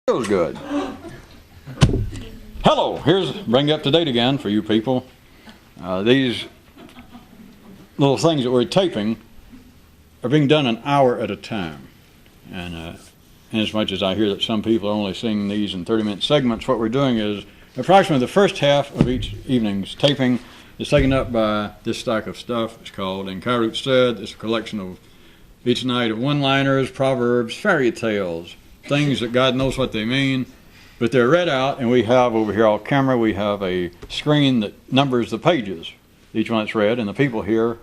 Feels good. Hello, here's bring you up to date again for you people. These little things that we're taping are being done an hour at a time. And as much as I hear that some people are only seeing these in 30-minute segments, what we're doing is approximately the first half of each evening's taping is taken up by this stack of stuff. It's called In Kyroots Said. It's a collection of each night of one-liners, proverbs, fairy tales, things that God knows what they mean, but they're read out, and we have over here on camera, we have a screen that numbers the pages, each one that's read, and the people here,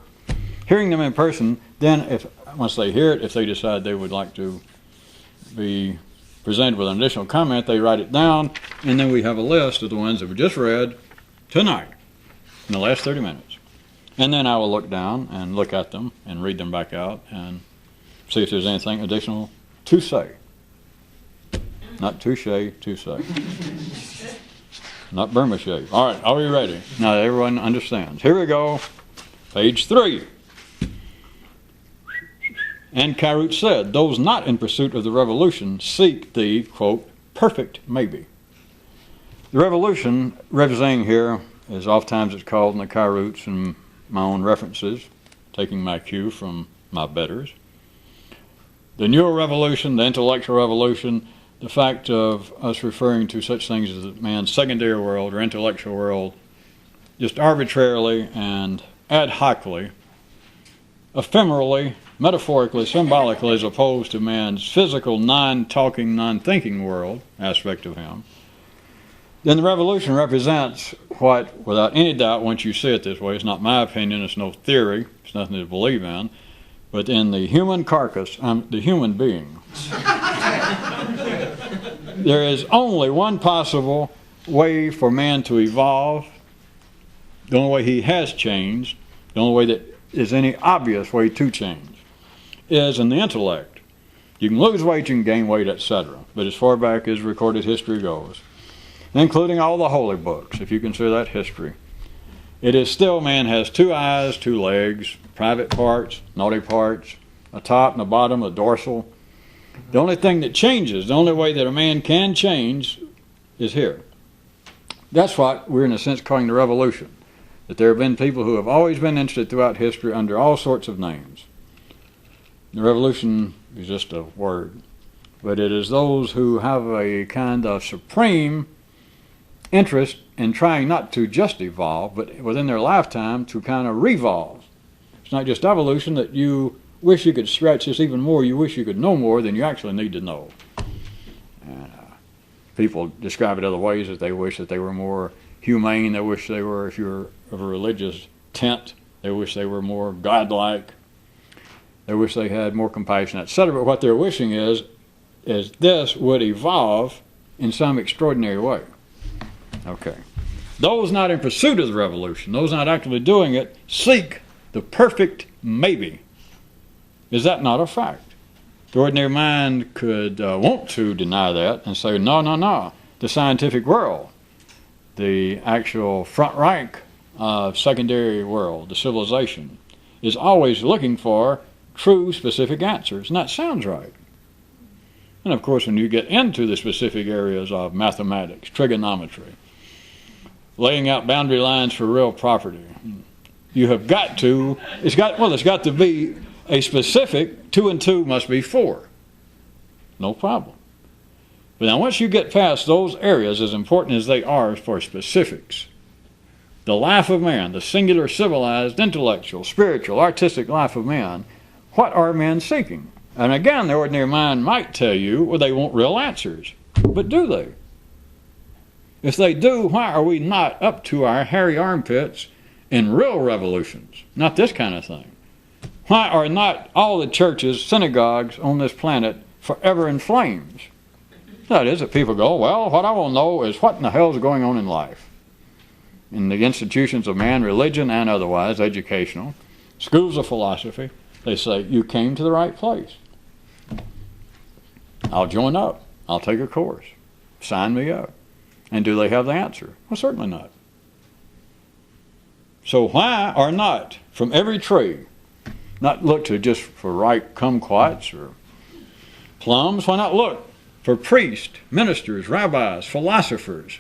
hearing them in person, then once they hear it, if they decide they would like to be presented with an additional comment, they write it down, and then we have a list of the ones that were just read tonight, in the last 30 minutes. And then I will look down and look at them and read them back out and see if there's anything additional to say. Not touche, to say. Not Burma shave. All right, are we ready? Now everyone understands. Here we go. Page 3. And Kyroots said, those not in pursuit of the revolution seek the, quote, perfect maybe. The revolution representing here, as oftentimes it's called in the Kyroots and my own references, taking my cue from my betters. The newer revolution, the intellectual revolution, the fact of us referring to such things as man's secondary world or intellectual world just arbitrarily and ad hocly, ephemerally, metaphorically, symbolically, as opposed to man's physical, non-talking, non-thinking world aspect of him, then the revolution represents what, without any doubt, once you see it this way, it's not my opinion, it's no theory, it's nothing to believe in, but in the human carcass, the human being, there is only one possible way for man to evolve, the only way he has changed, the only way that is any obvious way to change, is in the intellect. You can lose weight, you can gain weight, etc. But as far back as recorded history goes, including all the holy books, if you consider that history, it is still man has 2 eyes, 2 legs, private parts, naughty parts, a top and a bottom, a dorsal. The only thing that changes, the only way that a man can change is here. That's what we're in a sense calling the revolution. That there have been people who have always been interested throughout history under all sorts of names. The revolution is just a word. But it is those who have a kind of supreme interest in trying not to just evolve, but within their lifetime to kind of revolve. It's not just evolution that you wish you could stretch this even more, you wish you could know more than you actually need to know. And people describe it other ways, that they wish that they were more humane, they wish they were, if you're of a religious tent, they wish they were more godlike, they wish they had more compassion, etc. But what they're wishing is this would evolve in some extraordinary way. Okay. Those not in pursuit of the revolution, those not actively doing it, seek the perfect maybe. Is that not a fact? The ordinary mind could want to deny that and say, no. The scientific world, the actual front rank of secondary world, the civilization, is always looking for true specific answers. And that sounds right. And of course, when you get into the specific areas of mathematics, trigonometry, laying out boundary lines for real property, you have got to, it's got to be a specific 2 and 2 must be 4. No problem. But now once you get past those areas, as important as they are for specifics, the life of man, the singular, civilized, intellectual, spiritual, artistic life of man, what are men seeking? And again, the ordinary mind might tell you, well, they want real answers. But do they? If they do, why are we not up to our hairy armpits in real revolutions? Not this kind of thing. Why are not all the churches, synagogues on this planet forever in flames? That is, that people go, well, what I want to know is what in the hell is going on in life? In the institutions of man, religion and otherwise, educational, schools of philosophy, they say, you came to the right place. I'll join up. I'll take a course. Sign me up. And do they have the answer? Well, certainly not. So why are not, from every tree, not look to just for ripe kumquats or plums, why not look for priests, ministers, rabbis, philosophers,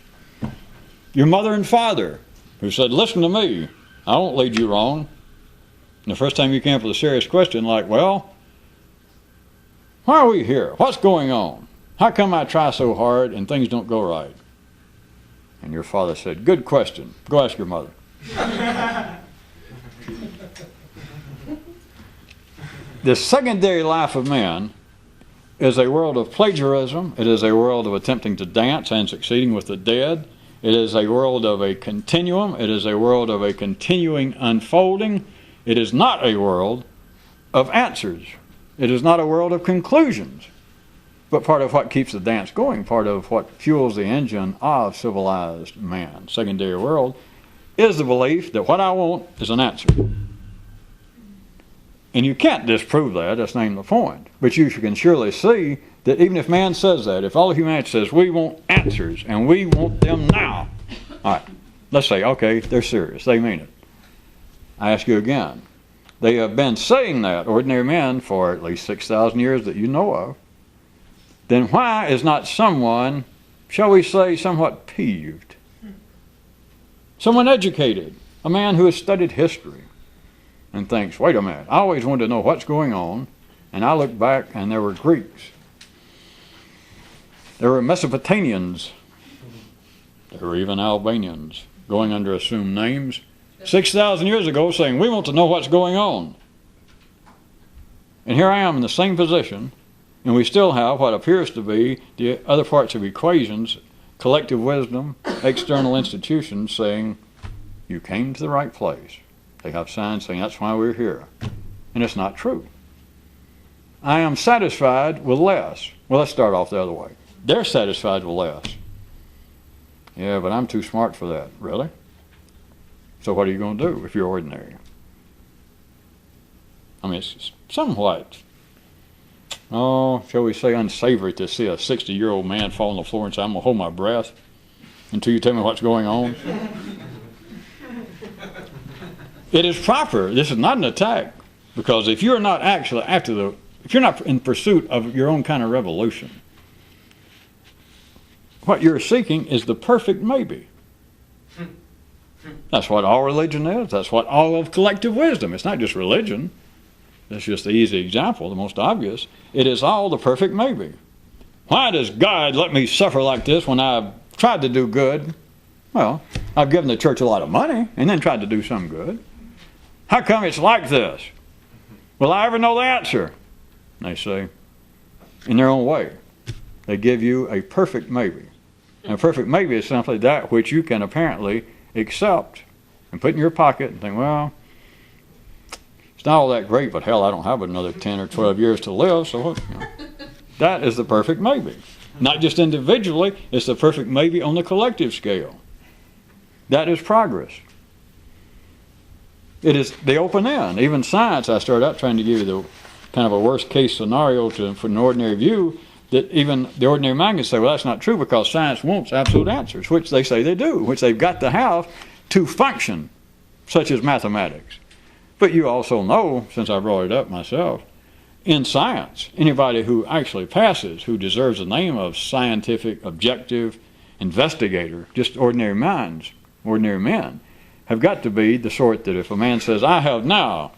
your mother and father, who said, listen to me, I won't lead you wrong. And the first time you came up with a serious question like, well, why are we here? What's going on? How come I try so hard and things don't go right? And your father said, good question. Go ask your mother. The secondary life of man is a world of plagiarism. It is a world of attempting to dance and succeeding with the dead. It is a world of a continuum. It is a world of a continuing unfolding. It is not a world of answers. It is not a world of conclusions. But part of what keeps the dance going, part of what fuels the engine of civilized man, secondary world, is the belief that what I want is an answer. And you can't disprove that, that's not even the point. But you can surely see that even if man says that, if all of humanity says we want answers and we want them now, all right, let's say, okay, they're serious, they mean it. I ask you again, they have been saying that, ordinary men, for at least 6,000 years that you know of. Then why is not someone, shall we say, somewhat peeved? Someone educated, a man who has studied history and thinks, wait a minute, I always wanted to know what's going on, and I look back and there were Greeks, there were Mesopotamians, there were even Albanians going under assumed names 6,000 years ago saying, we want to know what's going on. And here I am in the same position, and we still have what appears to be the other parts of equations, collective wisdom, external institutions saying, you came to the right place. They have signs saying that's why we're here. And it's not true. I am satisfied with less. Well, let's start off the other way. They're satisfied with less. Yeah, but I'm too smart for that. Really? So what are you going to do if you're ordinary? I mean, it's somewhat, shall we say, unsavory to see a 60-year-old man fall on the floor and say, I'm going to hold my breath until you tell me what's going on. It is proper. This is not an attack, because if you're not actually if you're not in pursuit of your own kind of revolution, what you're seeking is the perfect maybe. That's what all religion is. That's what all of collective wisdom. It's not just religion. That's just the easy example, the most obvious. It is all the perfect maybe. Why does God let me suffer like this when I've tried to do good? Well, I've given the church a lot of money and then tried to do some good. How come it's like this? Will I ever know the answer? They say, in their own way. They give you a perfect maybe. And a perfect maybe is simply that which you can apparently accept and put in your pocket and think, well, it's not all that great, but hell, I don't have another 10 or 12 years to live, so what? You know. That is the perfect maybe. Not just individually, it's the perfect maybe on the collective scale. That is progress. It is the open end. Even science, I started out trying to give you the kind of a worst case scenario for an ordinary view, that even the ordinary mind can say, well, that's not true because science wants absolute answers, which they say they do, which they've got to have to function, such as mathematics. But you also know, since I brought it up myself, in science, anybody who actually passes, who deserves the name of scientific, objective, investigator, just ordinary minds, ordinary men, have got to be the sort that if a man says, I have now,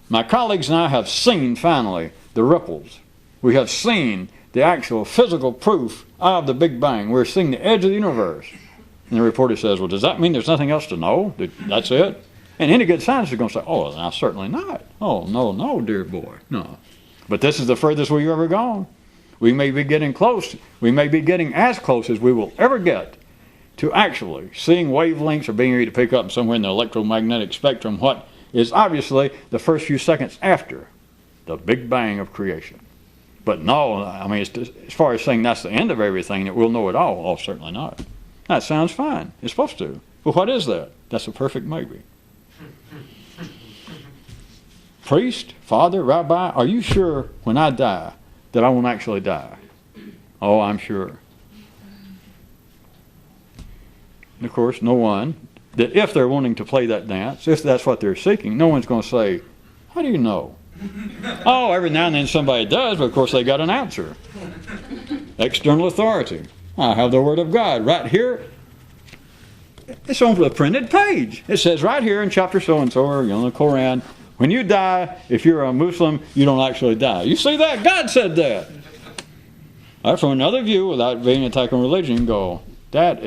my colleagues and I have seen finally the ripples. We have seen the actual physical proof of the Big Bang. We're seeing the edge of the universe. And the reporter says, well, does that mean there's nothing else to know? That's it? And any good scientist is going to say, oh, now certainly not. Oh, no, dear boy, no. But this is the furthest we've ever gone. We may be getting close. We may be getting as close as we will ever get to actually seeing wavelengths or being able to pick up somewhere in the electromagnetic spectrum what is obviously the first few seconds after the Big Bang of creation. But no, I mean, as far as saying that's the end of everything, that we'll know it all, oh, certainly not. That sounds fine. It's supposed to. But what is that? That's a perfect maybe. Priest, father, rabbi, are you sure when I die that I won't actually die? Oh, I'm sure. And of course, no one, that if they're wanting to play that dance, if that's what they're seeking, no one's going to say, how do you know? Oh, every now and then somebody does, but of course they got an answer. External authority. I have the Word of God right here. It's on the printed page. It says right here in chapter so-and-so, or in the Quran, when you die, if you're a Muslim, you don't actually die. You see that? God said that. From another view, without being an attack on religion, you can go, that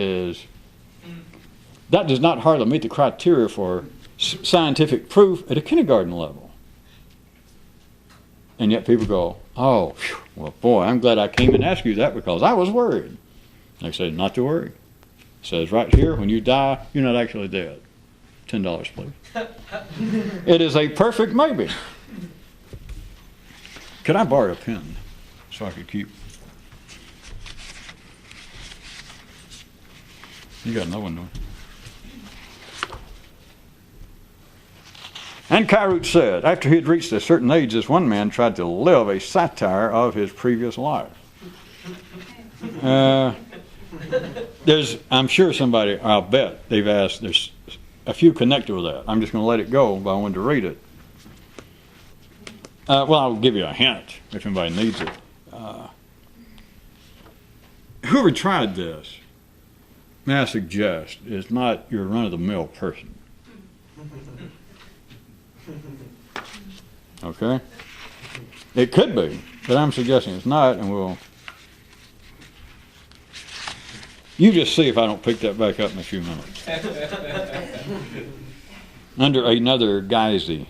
does not hardly meet the criteria for scientific proof at a kindergarten level. And yet people go, oh, whew, well, boy, I'm glad I came and asked you that because I was worried. They said, not to worry. It says right here, when you die, you're not actually dead. $10, please. It is a perfect maybe. Could I borrow a pen so I could keep? You got another one, don't you? And Kyroots said, after he had reached a certain age, this one man tried to live a satire of his previous life. I'm sure somebody, I'll bet, they've asked, there's a few connected with that. I'm just going to let it go, but I wanted to read it. Well, I'll give you a hint if anybody needs it. Whoever tried this, may I suggest, is not your run-of-the-mill person. Okay? It could be, but I'm suggesting it's not, and you just see if I don't pick that back up in a few minutes. Under another guise. The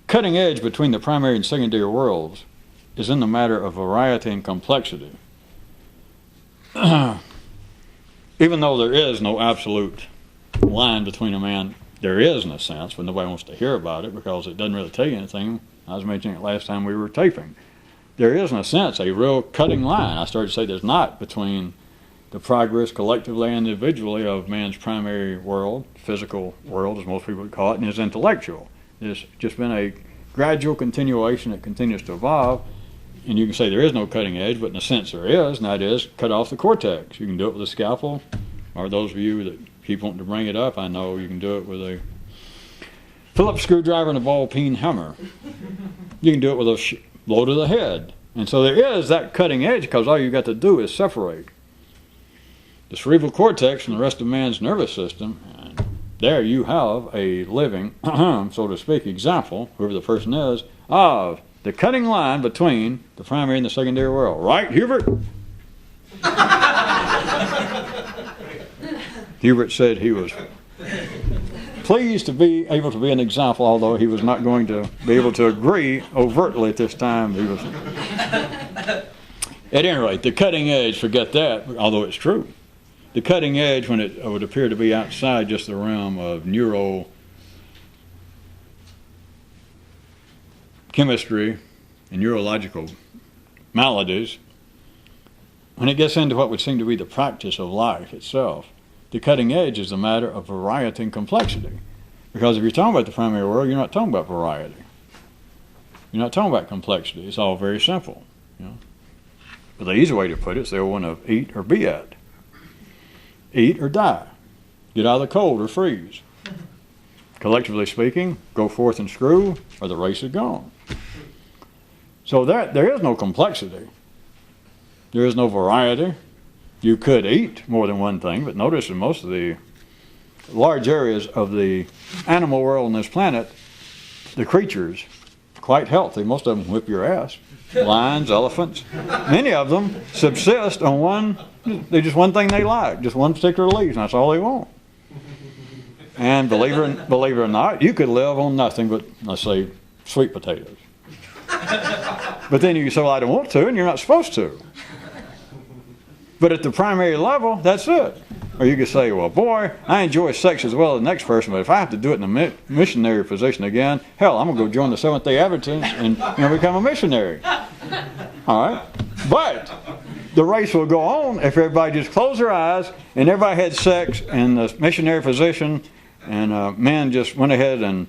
cutting edge between the primary and secondary worlds is in the matter of variety and complexity. Even though there is no absolute line between a man, there is in a sense, but nobody wants to hear about it because it doesn't really tell you anything. I was mentioning it last time we were taping. There is in a sense a real cutting line. I started to say there's not between the progress collectively and individually of man's primary world, physical world as most people would call it, and his intellectual. There's just been a gradual continuation that continues to evolve. And you can say there is no cutting edge, but in a sense there is, and that is cut off the cortex. You can do it with a scalpel, or those of you that keep wanting to bring it up, I know you can do it with a Phillips screwdriver and a ball-peen hammer. You can do it with a blow to the head. And so there is that cutting edge because all you got to do is separate the cerebral cortex from the rest of man's nervous system. And there you have a living, so to speak, example, whoever the person is, of the cutting line between the primary and the secondary world. Right, Hubert? Hubert said he was pleased to be able to be an example, although he was not going to be able to agree overtly at this time. He was. At any rate, the cutting edge, forget that, although it's true. The cutting edge, when it would appear to be outside just the realm of chemistry and neurological maladies, when it gets into what would seem to be the practice of life itself, the cutting edge is a matter of variety and complexity. Because if you're talking about the primary world, you're not talking about variety. You're not talking about complexity. It's all very simple. You know? But the easy way to put it is the one of eat or be at. Eat or die. Get out of the cold or freeze. Collectively speaking, go forth and screw, or the race is gone. So there is no complexity. There is no variety. You could eat more than one thing, but notice in most of the large areas of the animal world on this planet, the creatures are quite healthy. Most of them whip your ass. Lions, elephants. Many of them subsist on just one thing they like, just one particular leaf, and that's all they want. And believe it or not, you could live on nothing but, let's say, sweet potatoes. But then you can say, well, I don't want to, and you're not supposed to. But at the primary level, that's it. Or you could say, well, boy, I enjoy sex as well as the next person, but if I have to do it in a missionary position again, hell, I'm going to go join the Seventh-day Adventists and become a missionary. All right? But the race will go on if everybody just closed their eyes and everybody had sex in the missionary position, and men just went ahead and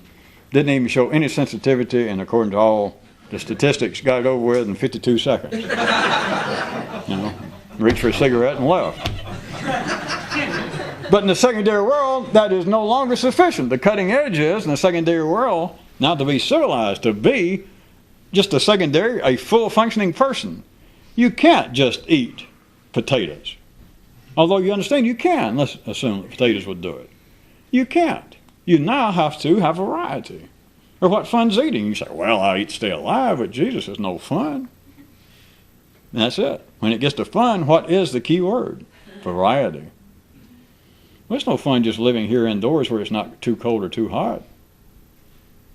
didn't even show any sensitivity, and according to all the statistics, got it over with in 52 seconds. Reached for a cigarette and left. But in the secondary world, that is no longer sufficient. The cutting edge is, in the secondary world, now to be civilized, to be just a secondary, a full functioning person. You can't just eat potatoes. Although you understand you can, let's assume that potatoes would do it. You can't. You now have to have variety. Or what fun's eating? You say, well, I eat to stay alive, but Jesus is no fun. And that's it. When it gets to fun, what is the key word? Variety. Well, it's no fun just living here indoors where it's not too cold or too hot.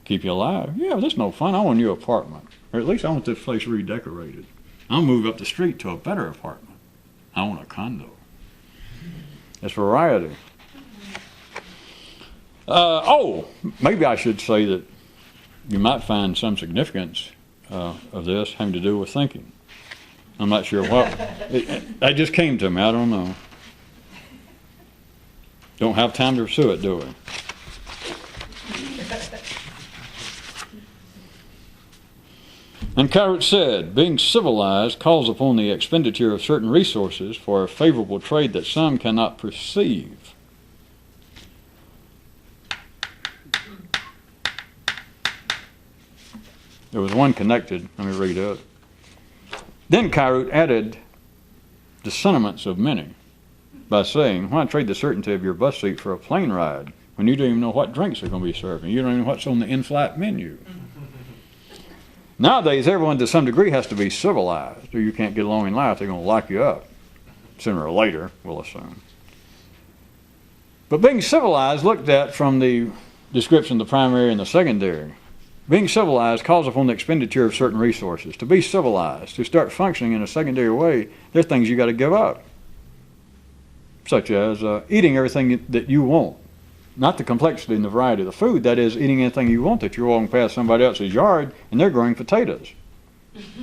Keep you alive. Yeah, but that's no fun. I want a new apartment. Or at least I want this place redecorated. I'll move up the street to a better apartment. I want a condo. It's variety. Maybe I should say that you might find some significance of this having to do with thinking. I'm not sure what. That just came to me. I don't know. Don't have time to pursue it, do we? And Kyroots said, being civilized calls upon the expenditure of certain resources for a favorable trade that some cannot perceive. There was one connected. Let me read it. Then Kyroots added the sentiments of many by saying, why trade the certainty of your bus seat for a plane ride when you don't even know what drinks are going to be served? You don't even know what's on the in-flight menu. Nowadays, everyone to some degree has to be civilized, or you can't get along in life. They're going to lock you up sooner or later, we'll assume. But being civilized, looked at from the description of the primary and the secondary, being civilized calls upon the expenditure of certain resources. To be civilized, to start functioning in a secondary way, there are things you got to give up, such as eating everything that you want. Not the complexity and the variety of the food, that is, eating anything you want that you're walking past somebody else's yard and they're growing potatoes.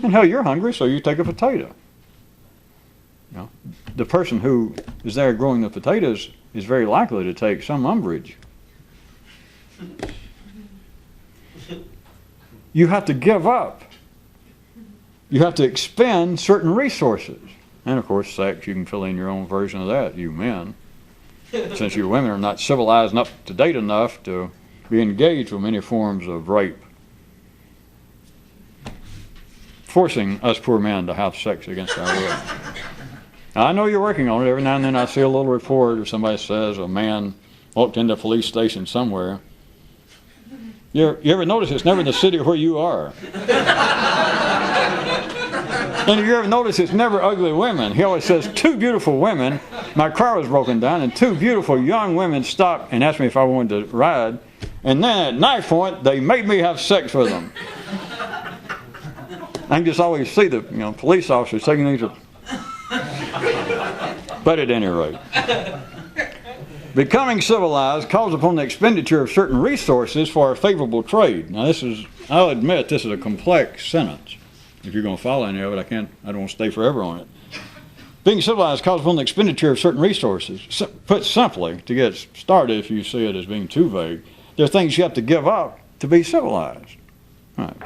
And hell, you're hungry, so you take a potato. You know, the person who is there growing the potatoes is very likely to take some umbrage. You have to give up. You have to expend certain resources. And of course, sex, you can fill in your own version of that, you men. Since you women are not civilized and up to date enough to be engaged with many forms of rape. Forcing us poor men to have sex against our will. Now, I know you're working on it. Every now and then I see a little report or somebody says a man walked into a police station somewhere. You ever notice it's never in the city where you are? And if you ever notice, it's never ugly women. He always says, 2 beautiful women. My car was broken down, and 2 beautiful young women stopped and asked me if I wanted to ride. And then at knife point, they made me have sex with them. I can just always see the police officers taking these. But at any rate, becoming civilized calls upon the expenditure of certain resources for a favorable trade. Now, I'll admit, this is a complex sentence. If you're going to follow any of it, I don't want to stay forever on it. Being civilized calls upon the expenditure of certain resources. Put simply, to get started, if you see it as being too vague, there are things you have to give up to be civilized. Right.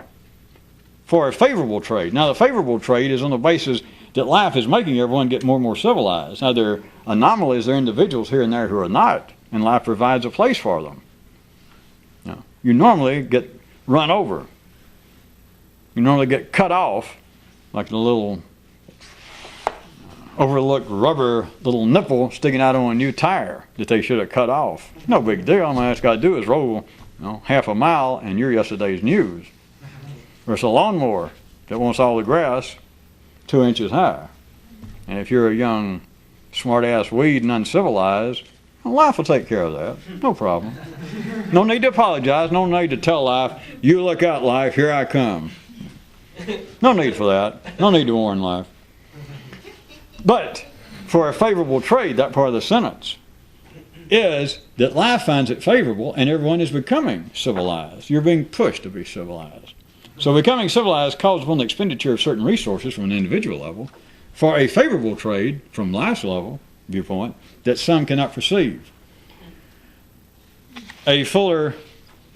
For a favorable trade. Now, the favorable trade is on the basis that life is making everyone get more and more civilized. Now, there are anomalies, there are individuals here and there who are not, and life provides a place for them. Now, you normally get run over. You normally get cut off, like the little overlooked rubber little nipple sticking out on a new tire that they should have cut off. No big deal. All it's got to do is roll half a mile and you're yesterday's news. Or it's a lawnmower that wants all the grass 2 inches high. And if you're a young, smart-ass weed and uncivilized, life will take care of that. No problem. No need to apologize. No need to tell life, you look out, life, here I come. No need for that. No need to warn life. But for a favorable trade, that part of the sentence is that life finds it favorable and everyone is becoming civilized. You're being pushed to be civilized. So becoming civilized calls upon the expenditure of certain resources from an individual level for a favorable trade from life's level viewpoint that some cannot perceive. A fuller,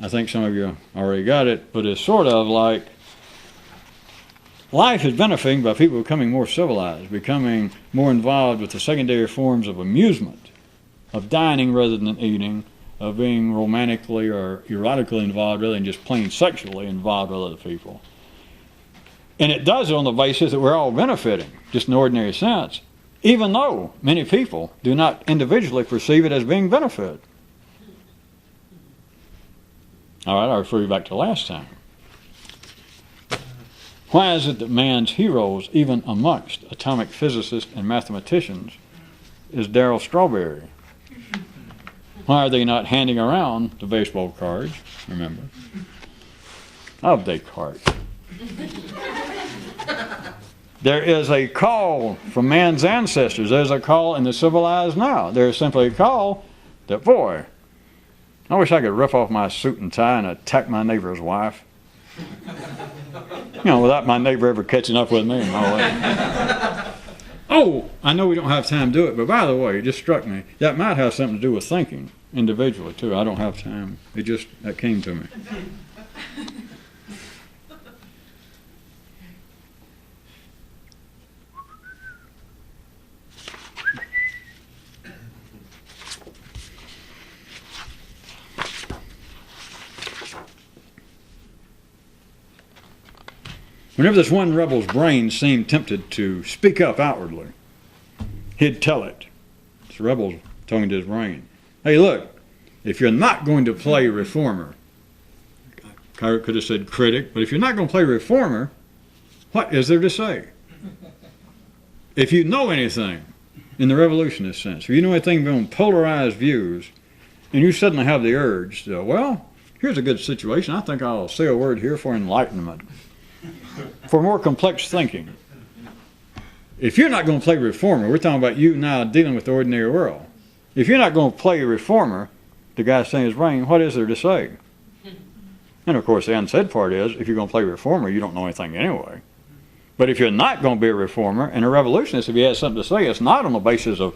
I think some of you already got it, but it's sort of like life is benefiting by people becoming more civilized, becoming more involved with the secondary forms of amusement of dining rather than eating, of being romantically or erotically involved rather than just plain sexually involved with other people. And it does it on the basis that we're all benefiting, just in ordinary sense, even though many people do not individually perceive it as being benefit. All right, I'll refer you back to last time. Why is it that man's heroes, even amongst atomic physicists and mathematicians, is Darryl Strawberry? Why are they not handing around the baseball cards, remember, of Descartes? There is a call from man's ancestors. There's a call in the civilized now. There's simply a call that, boy, I wish I could rip off my suit and tie and attack my neighbor's wife. You know, without my neighbor ever catching up with me and all that. Oh, I know we don't have time to do it, but by the way, it just struck me. That might have something to do with thinking individually, too. I don't have time. That came to me. Whenever this one rebel's brain seemed tempted to speak up outwardly, he'd tell it. This rebel's talking to his brain. Hey, look, if you're not going to play reformer, Kyroots could have said critic, but if you're not going to play reformer, what is there to say? If you know anything in the revolutionist sense, if you know anything on polarized views, and you suddenly have the urge to, well, here's a good situation. I think I'll say a word here for enlightenment, for more complex thinking. If you're not going to play reformer, we're talking about you now dealing with the ordinary world. If you're not going to play reformer, the guy's saying his brain, what is there to say? And of course the unsaid part is, if you're going to play reformer, you don't know anything anyway. But if you're not going to be a reformer, and a revolutionist, if he has something to say, it's not on the basis of,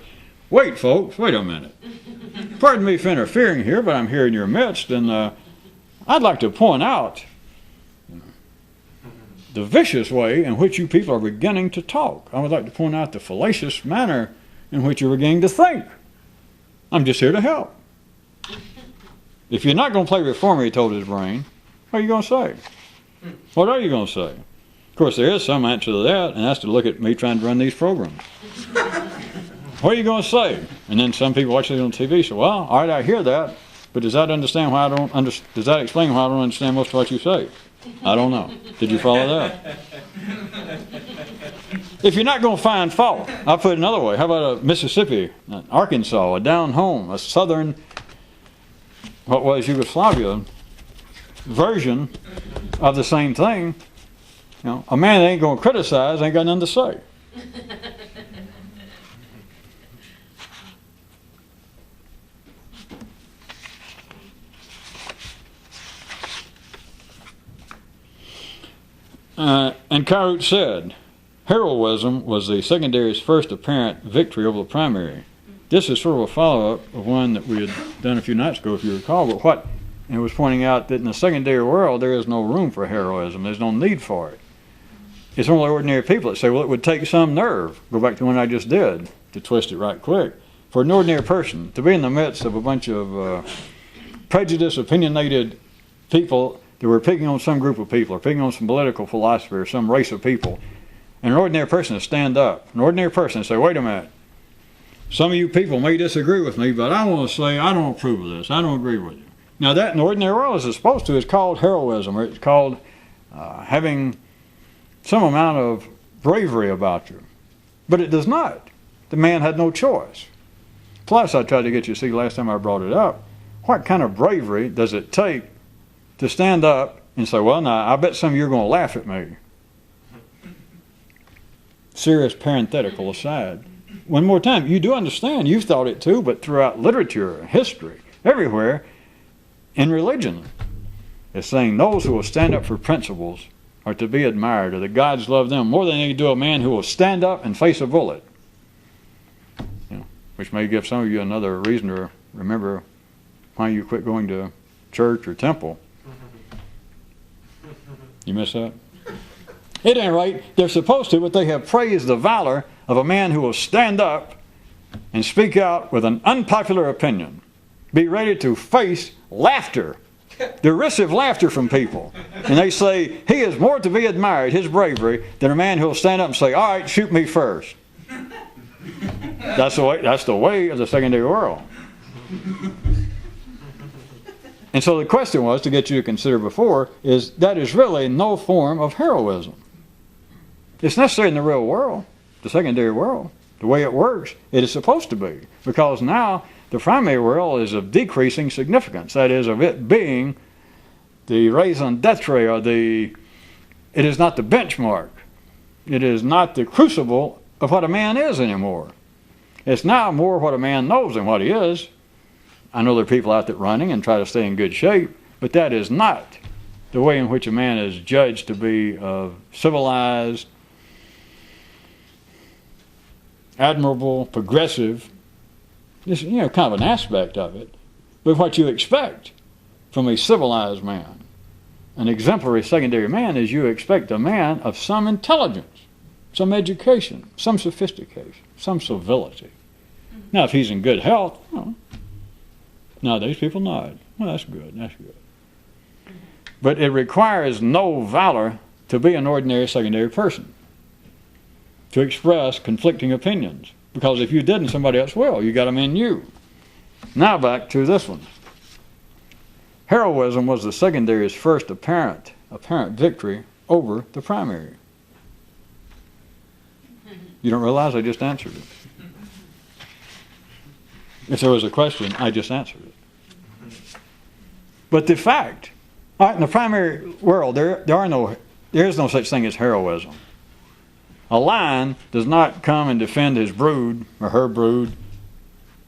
wait folks, wait a minute. Pardon me for interfering here, but I'm here in your midst, and I'd like to point out the vicious way in which you people are beginning to talk. I would like to point out the fallacious manner in which you're beginning to think. I'm just here to help. If you're not going to play reformer, he told his brain, what are you going to say? What are you going to say? Of course, there is some answer to that, and that's to look at me trying to run these programs. What are you going to say? And then some people watch it on TV say, well, all right, I hear that, but does that explain why I don't understand most of what you say? I don't know. Did you follow that? If you're not going to find fault, I'll put it another way. How about a Mississippi, an Arkansas, a down home, a southern, what was Yugoslavia, version of the same thing? You know, a man that ain't going to criticize ain't got nothing to say. And Kyroots said, heroism was the secondary's first apparent victory over the primary. This is sort of a follow-up of one that we had done a few nights ago, if you recall, but it was pointing out that in the secondary world there is no room for heroism. There's no need for it. It's only ordinary people that say, well, it would take some nerve, go back to the one I just did, to twist it right quick, for an ordinary person to be in the midst of a bunch of prejudiced, opinionated people that were picking on some group of people, or picking on some political philosophy, or some race of people, and an ordinary person to stand up, an ordinary person to say, wait a minute, some of you people may disagree with me, but I want to say I don't approve of this, I don't agree with you. Now that in the ordinary world, as it's supposed to, is called heroism, or it's called having some amount of bravery about you. But it does not. The man had no choice. Plus, I tried to get you to see last time I brought it up, what kind of bravery does it take to stand up and say, well, now, I bet some of you are going to laugh at me. Serious parenthetical aside. One more time, you do understand, you've thought it too, but throughout literature, history, everywhere, in religion, it's saying those who will stand up for principles are to be admired, or the gods love them more than they do a man who will stand up and face a bullet. You know, which may give some of you another reason to remember why you quit going to church or temple. You miss that? At any rate, they're supposed to, but they have praised the valor of a man who will stand up and speak out with an unpopular opinion. Be ready to face laughter, derisive laughter from people. And they say, he is more to be admired, his bravery, than a man who will stand up and say, all right, shoot me first. That's the way of the secondary world. And so the question was, to get you to consider before, is that is really no form of heroism. It's necessary in the real world, the secondary world. The way it works, it is supposed to be. Because now the primary world is of decreasing significance. That is, of it being the raison d'etre, or it is not the benchmark. It is not the crucible of what a man is anymore. It's now more what a man knows than what he is. I know there are people out there running and try to stay in good shape, but that is not the way in which a man is judged to be civilized, admirable, progressive. This is, kind of an aspect of it, but what you expect from a civilized man, an exemplary secondary man, is you expect a man of some intelligence, some education, some sophistication, some civility. Now, if he's in good health, nowadays people nod. Well, that's good, that's good. But it requires no valor to be an ordinary secondary person, to express conflicting opinions. Because if you didn't, somebody else will. You got them in you. Now back to this one. Heroism was the secondary's first apparent victory over the primary. You don't realize I just answered it. If there was a question, I just answered it. But the fact, all right, in the primary world, there is no such thing as heroism. A lion does not come and defend his brood or her brood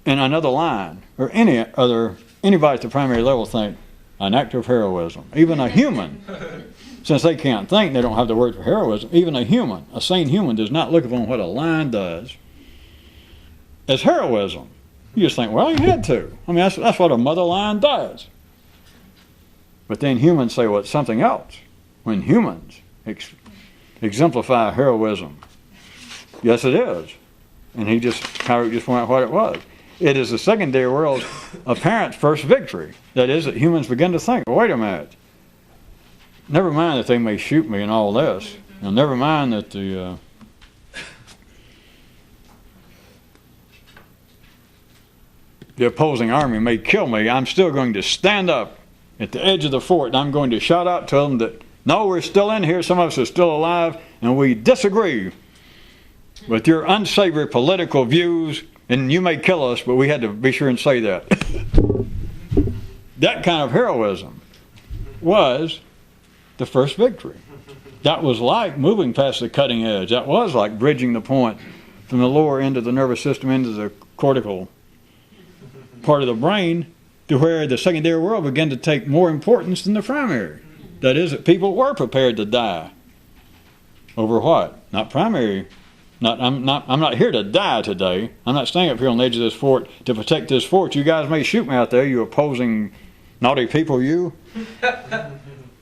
in another lion or anybody at the primary level think an act of heroism. Even a human, since they can't think, they don't have the word for heroism. Even a sane human does not look upon what a lion does as heroism. You just think, well, he had to. I mean, that's what a mother lion does. But then humans say, well, it's something else. When humans exemplify heroism, yes, it is. And Kyroots just pointed out what it was. It is the secondary world's apparent first victory. That is, that humans begin to think, well, wait a minute. Never mind that they may shoot me and all this. And never mind that the opposing army may kill me. I'm still going to stand up at the edge of the fort, and I'm going to shout out to them that, no, we're still in here, some of us are still alive, and we disagree with your unsavory political views, and you may kill us, but we had to be sure and say that. That kind of heroism was the first victory. That was like moving past the cutting edge. That was like bridging the point from the lower end of the nervous system into the cortical part of the brain, to where the secondary world began to take more importance than the primary. That is, that people were prepared to die. Over what? Not primary. I'm not here to die today. I'm not staying up here on the edge of this fort to protect this fort. You guys may shoot me out there, you opposing naughty people, you.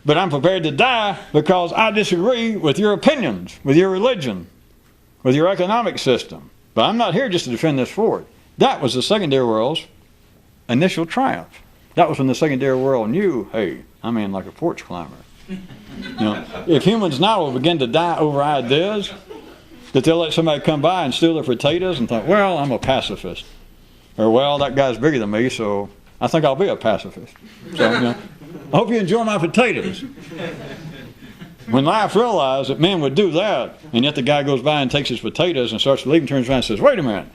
But I'm prepared to die because I disagree with your opinions, with your religion, with your economic system. But I'm not here just to defend this fort. That was the secondary world's initial triumph. That was when the secondary world knew, hey, I'm in like a porch climber. If humans now will begin to die over ideas, that they'll let somebody come by and steal their potatoes and think, well, I'm a pacifist. Or, well, that guy's bigger than me, so I think I'll be a pacifist. So, I hope you enjoy my potatoes. When life realized that men would do that, and yet the guy goes by and takes his potatoes and starts leaving, turns around and says, wait a minute,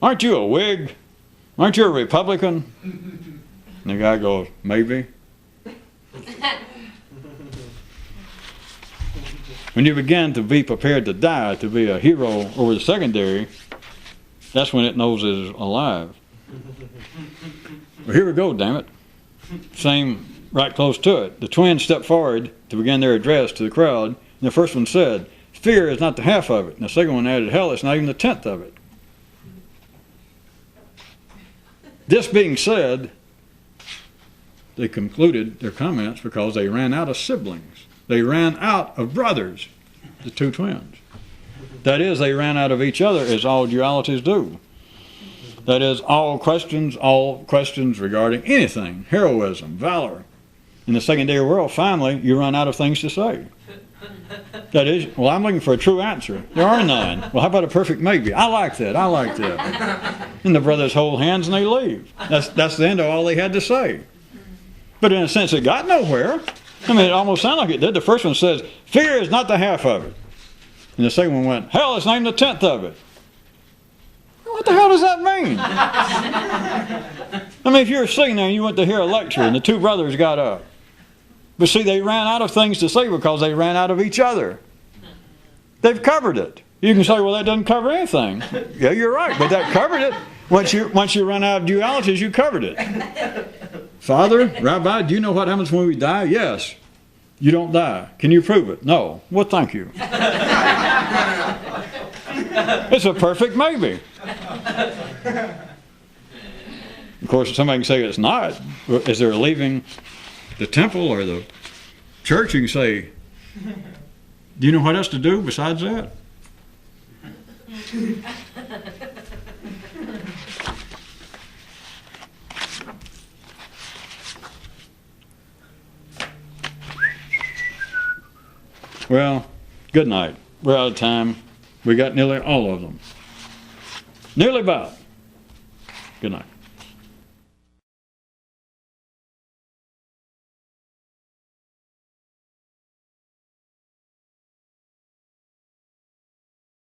aren't you a Whig? Aren't you a Republican? And the guy goes, maybe. When you begin to be prepared to die, to be a hero over the secondary, that's when it knows it is alive. Well, here we go, damn it. Same, right close to it. The twins stepped forward to begin their address to the crowd, and the first one said, fear is not the half of it. And the second one added, hell, it's not even the tenth of it. This being said, they concluded their comments because they ran out of siblings. They ran out of brothers, the two twins. That is, they ran out of each other, as all dualities do. That is, all questions regarding anything, heroism, valor. In the second day of the world, finally, you run out of things to say. That is, well, I'm looking for a true answer. There are none. Well, how about a perfect maybe? I like that. And the brothers hold hands and they leave. That's the end of all they had to say. But in a sense, it got nowhere. I mean, it almost sounded like it did. The first one says, fear is not the half of it. And the second one went, hell is not the 10th of it. What the hell does that mean? I mean, if you were sitting there and you went to hear a lecture and the two brothers got up. But see, they ran out of things to say because they ran out of each other. They've covered it. You can say, well, that doesn't cover anything. Yeah, you're right, but that covered it. Once you run out of dualities, you covered it. Father, Rabbi, do you know what happens when we die? Yes. You don't die. Can you prove it? No. Well, thank you. It's a perfect maybe. Of course, somebody can say it's not. As they're leaving the temple or the church, you can say, do you know what else to do besides that? Well, good night. We're out of time. We got nearly all of them. Nearly about. Good night.